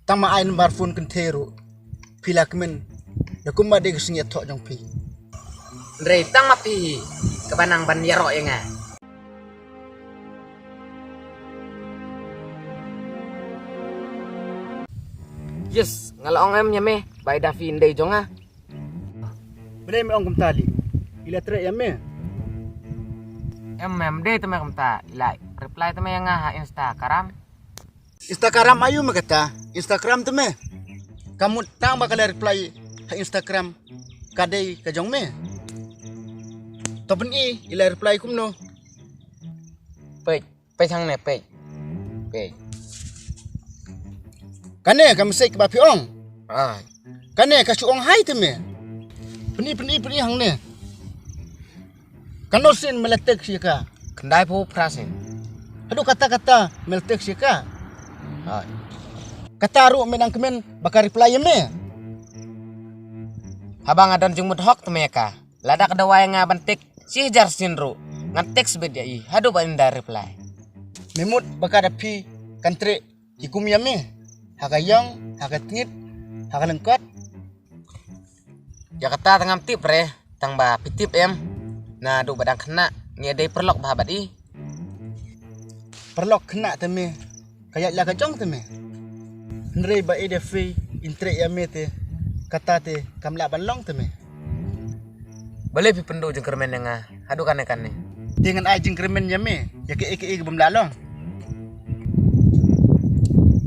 tama ain barfun kentero pilakmen ya kumma de gisnya tok jong pi Ndre tang mapi kebanang ban yaro ya nga. Yes, ngalong em nya me by Davi ndai jonga. bele me ong tali ila tre ya me Em de teme kamta ilai reply teme yang ha Instagram. Instagram ayu makata Instagram teme kamu tang bakal reply ha Instagram kadai ka jong me topen i ila reply kumno Pe thang ne pe. kane kam sek ba piong Ah, kane ka chuong hai teme peni hang ne kanosin meletek sika kendai pu prasin. aduh kata-kata meletek sika Ah, kata ru menang kemen bakal reply me habang adon jung mut hok teme ka. Lada kada waya nga bantik si jar sinru. Ngan teks bedia i hadu ba inda reply. memut bakal pi kantre ikum ya me hakayong hakatingit hakalengkot Ya kata tengam tip re, tang ba pitip em. Nah, du badang kena ngedai perlok bahabat i. perlok kena teme kayak la kajong teme nre ba ide fi intre ya me te kata te kamla balong teme Boleh pi pendu jeng kermen yang hadu kane. dengan ajing kremen ya me ya ke bom lalong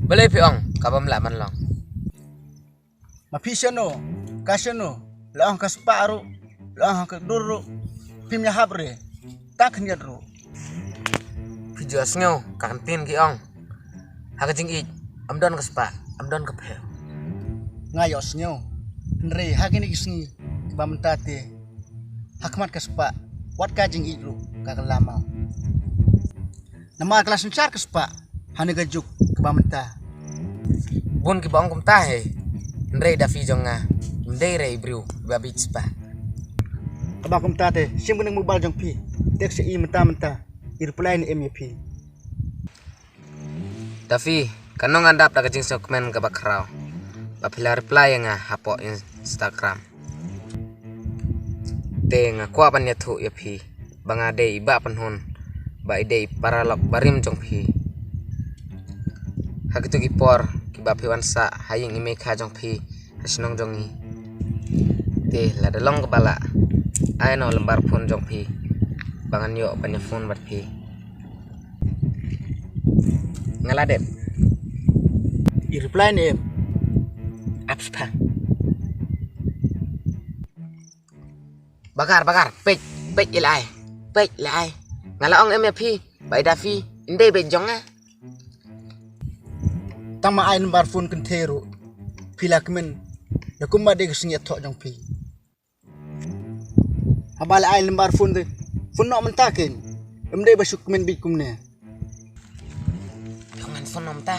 Boleh pi ong kabam la man long. mapisano kasano laang kasparu laang ka duru pim ya habre tak nyadru Pi juas ngau kantin ki ong. Haka jing ik amdon kespa, amdon kepel. ngayos nyo nre hakini kisni bamentate hakmat kaspa wat kajing ilu kakalama nama kelas mencar kaspa hane gajuk kebamenta Bun ki bong kum tahe. Ndrei da fi jonga. Ndei rei bru babi spa. kabakum tate simbeneng mobile jong pi tek se i menta irply ni mep Davi, kanong andap da jing sokmen ka bakrao. Bapila reply yang hapo Instagram. Te nga kwa ban ya thu ya pi. Banga de iba panhon. Ba ide paralok barim jong pi. Hagitu gipor kiba piwansa haying ime kha jong pi hasinong jongi. Te la dalong kebala. Ay no lembar phone jong pi. Bangan yo banyak phone bat pi. Ngaladet. irply ni Apps pa. Bakar pej ilai. Ngalaong MFP by Davi inde bejonga. tama ain barfun kentero pilakmen ya kumma de gisnya tok jong pi abal ain barfun de funno mentakin emde basuk men bikum ne Jangan sonom ta.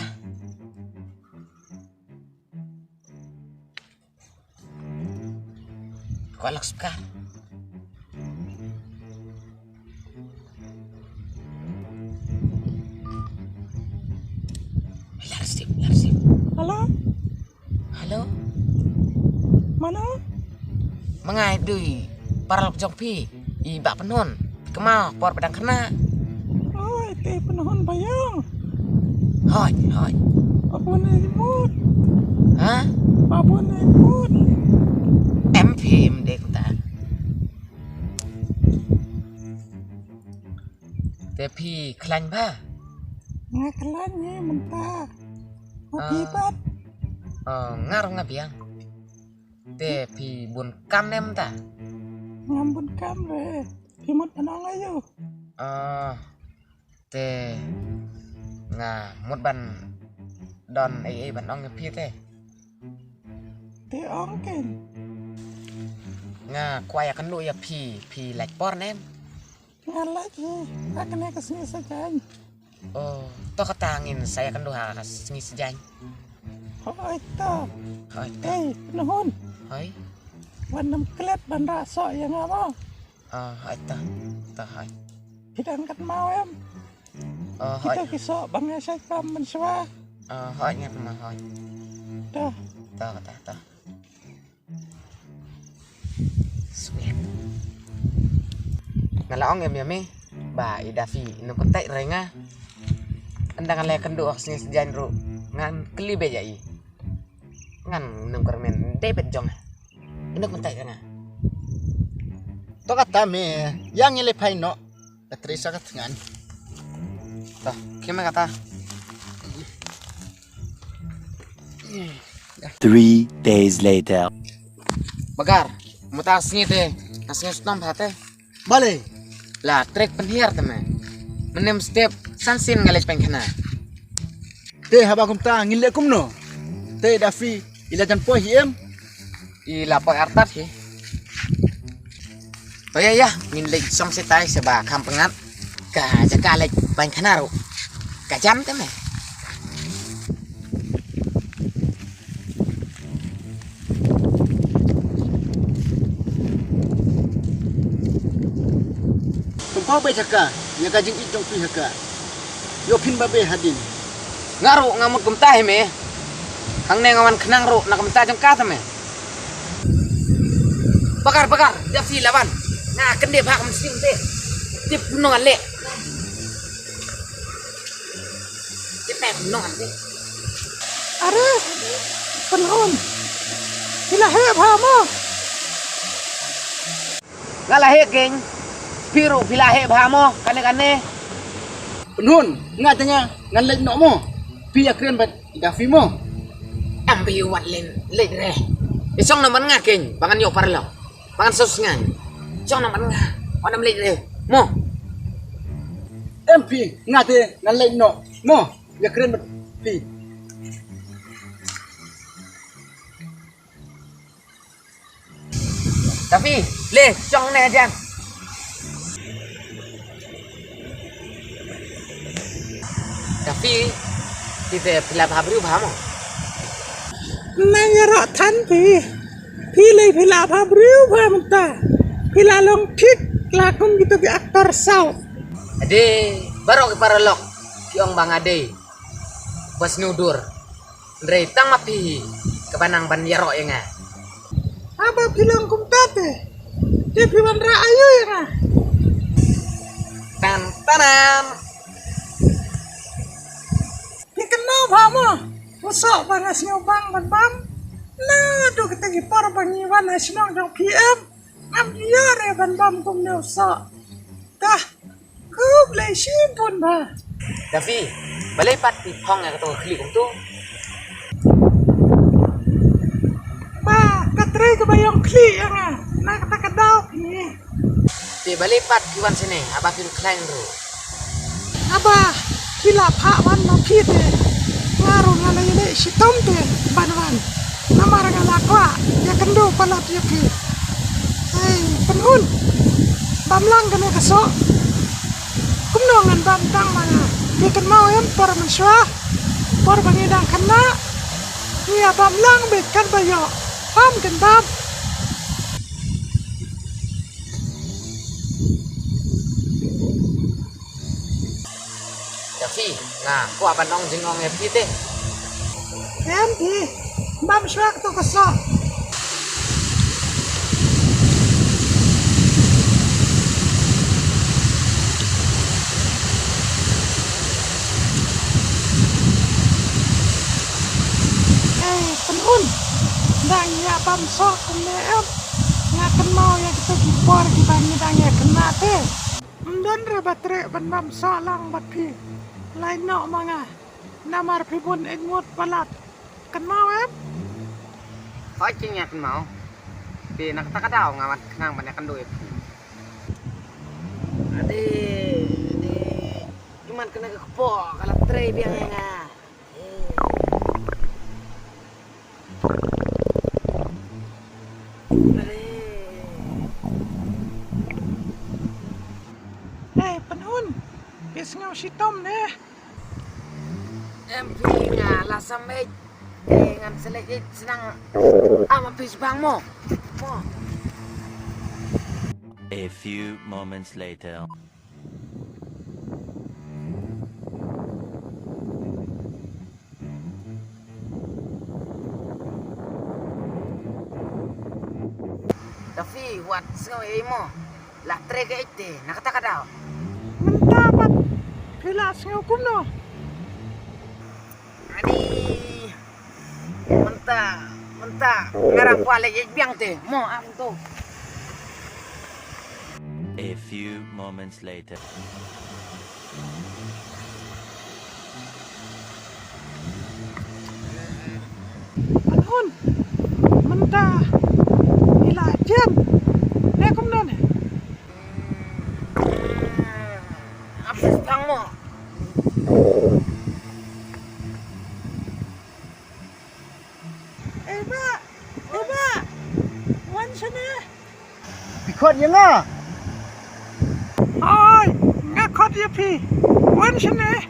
Kolak sekar. Larsip. Halo. Mana? Mengai dui paralok jong pi. Iba penon. Kemau por pedang kena. Oi, te penahun bayang. Hoi. Apa ni mood? Hah? Apa ni mood? MP mdek ta. Tapi klan ba? Ngakalan ni mentah. Akibat Ngarong ngabiang. Tapi bun kam nem ta. ngambun kam re. Kimot penang ayo. Te nga mut ban don ai ban ong pi te. Te ongken. Nga kwaya kan lu ya pi lek por nem. Ngalaki. Akan aku sini saja. Oh, to katangin saya kan duha singi sejany. Oi, ta. Hoi. Penahun. Hoi. Wanam kelet ban raso yang apa? Hoi ta hoi. Hidang kat mau em. Hoi. Kita kisah bangsa kam menswa. Hoi ngat ma hoi. kata. Tahu. Sweet. Ngalaong em yami. Ba idafi ino kontak renga. Andang ale kendo aksini sejan ru. Ngan kelibe jai. Ngan nung kermen David jong. Ino kontak renga. To kata me yang ile pai no. Katrisa katangan. Toh, kima kata? 3 days later. Bagar, mutar sini teh. Asing sutam hate. Bale. Lah, trek penhiar teman. Menem step sansin ngalej pengkena. Te haba kum ta ngile kum no. Te dafi ila jan po hiem. I lapor artat he. Oh ya, min lej song setai seba kampengat. Ka jaka lej pengkena ro. Ka jam teman. Tumpau be jaka, nya kajing itong pi haka. Yo pin babe hadin. Ngaru ngamut kumtah me. Kang ne ngawan kenang ro nak kumtah jong ka teman. Bakar, dia si lawan. Nah, kende pak mensing teh. Tip nongan le. Tip nongan teh. Are, penhun. Sila hep hamo. Ngalahe geng. Piru pilahe bahamo kane-kane. Penhun, ngatanya ngalej no mo. Pi akren bat dafi mo. Ambi wat len le re. Isong naman nga geng, bangan yo parlo. Bangan sos nga. Isong naman nga. Wanam le re. Mo. MP ngate ngalej no mo. Ya kren bat pi. Tapi le chong ne jang. Tapi kita pilih habru bahamo. Nanya rak tan pi. Pilih pila apa beriu pa menta. Pila long tik lakum gitu di aktor south. Ade barok paralok kiong bang ade. Bas nudur. Ndre tang mapi kebanang ban yaro ya nga. Apa bilang kumtate? Dia piwan raayu ya nga. Tanan. Dikenal pamo. Usok bangas nyobang bam. Nah, do kita gipar bangiwan nasional jong PM. Am dia re bam kum ne usok. Dah, ku boleh simpun ba. Tapi balai pat di pong yang ketemu klik tu. Ba, katre kebayang kli ya nga. Nah, kata kedau pi. Di balai pat kiwan sini abah pil klain ru. Aba, pila pak wan ma pite. Ngaruh ngalai ne si tom te banwan. Namar ngalakwa ya kendo palat ya pi. Hei, penhun. Bamlang kena kesok. Kumnongan bam tang mana. Bikin mau em por mensua. Por bangidang kena. Iya bamlang bikin bayo. Pam kan bam. Tapi nah, ku apa nong jengong happy teh. Em pi. Bam suak tu kesok. Penhun. Dang ya bam sok kene em. Ngaken mau ya kita gipor kita ngidang ya kena teh. Dan rebatre ban bam sok lang bat pi. Lain no manga. Namar pi pun engmut palat. Ken mau em. Kau cingnya kan mau. Di nak tak ada ngawan kenang banyak kan duit. Ade, cuman kena kepo kalau tray biangnya nga. Hei penhun. Bis ngau si tom deh. MP nga lah sampai dengan selesai senang ama pis bang mo. A few moments later. Tapi wat sengaw mo. La trega ite nakataka daw. Mendapat pila sengukum no. Ani menta ngarang kuala biang te mo am to. A few moments later. Panhon. Menta pila jam. Kum no ne. Abis bang mo. Eba. Wan sana. Bikot yang ah. Oi, ngakot ya pi. Wan sana.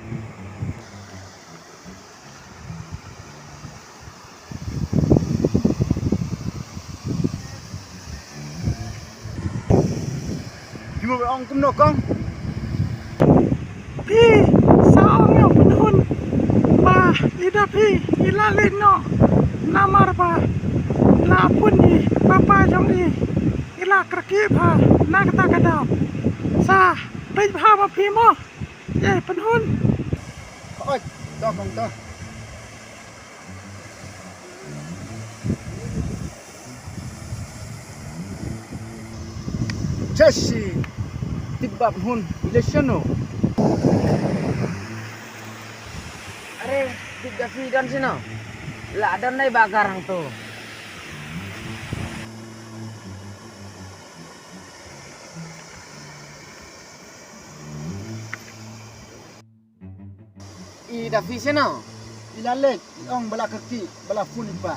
Cuma orang kumno kong. Pi, saong yo penhun. Ba, ida pi, ilalin no. Namar ba. La pun ni, papa jong ni. Ila kerki ba, nak tak kadau. Sa, pej ba ma pi mo. Ye penhun. Oi, to kong to. Chasi. Tibab hun election no. Are tiga dan sino. La dan nai bagarang to. I Davi sino. Ilalek, ong bala kaki, bala pun ipa.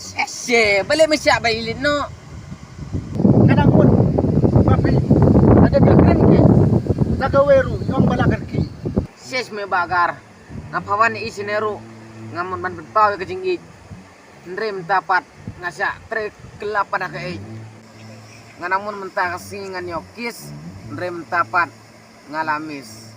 Sese, balik mesyak bailin no. Kadang pun papi ada biakran ke. Tagaweru, ong bala kaki. Ses me bagar. Ngapawan isineru ngamun ban berpawe ke jinggi. Ndre mentapat ngasak tre kelap pada ke. Nganamun mentah kesingan yokis ndre mentapat ngalamis.